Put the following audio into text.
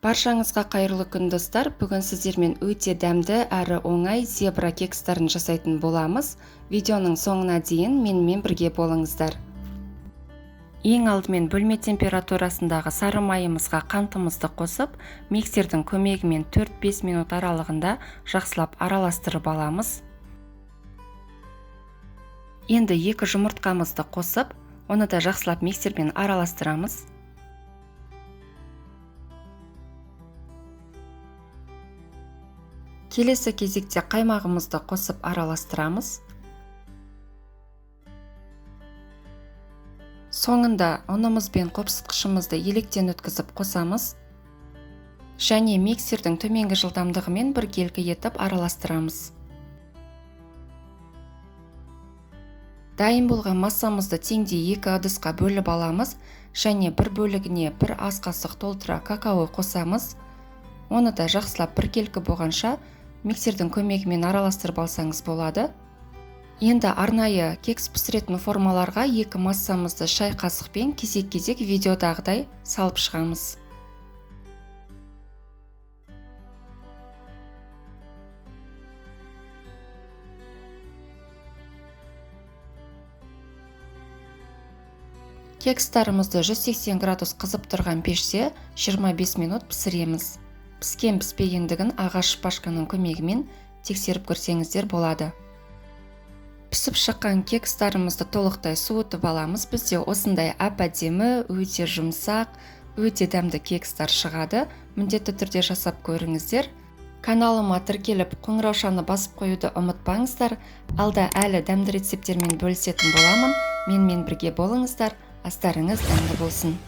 Баршаңызға қайырлы күн достар. Бүгін сіздермен өте дәмді әрі оңай зебра кекстарын жасайтын боламыз. Видеоның соңына дейін менімен бірге болыңыздар. Ең алдымен бөлме температурасындағы сары майымызға қантымызды қосып, миксердің көмегімен 4-5 минут аралығында жақсылап араластырып аламыз. Енді 2 жұмыртқамызды қосып, оны да жақсылап миксермен араластырамыз. Келесі кезекте қаймағымызды қосып араластырамыз. Соңында ұнымыз бен қопсытқышымызды електен өткізіп қосамыз. Және миксердің төменгі жылдамдығымен біркелкі етіп араластырамыз. Дайын болған массамызды теңдей 2 ыдысқа бөліп аламыз. Және бір бөлігіне 1 ас қасық толтыра какао қосамыз. Оны да жақсылап біркелкі болғанша миксердің көмегімен араластырып алсаңыз болады. Енді арнайы кекс пісіретін формаларға 2 массамызды шай қасықпен кезек-кезек видеодағыдай салып шығамыз. Кекстарымызды 180 градус қызып тұрған пеште 25 минут пісіреміз. Піскен піспегендігін ағаш шпажканың көмегімен тексеріп көрсеңіздер болады. Пісіп шыққан кекстарымызды толықтай суытып аламыз. Бізде осындай әп-әдемі, өте жұмсақ, өте дәмді кекстар шығады. Міндетті түрде жасап көріңіздер. Каналыма тіркеліп қоңыраушаны басып қоюды ұмытпаңыздар. Алда әлі дәмді рецептермен бөлісетін боламын. Менімен бірге болыңыздар. Астарыңыз дәмді болсын.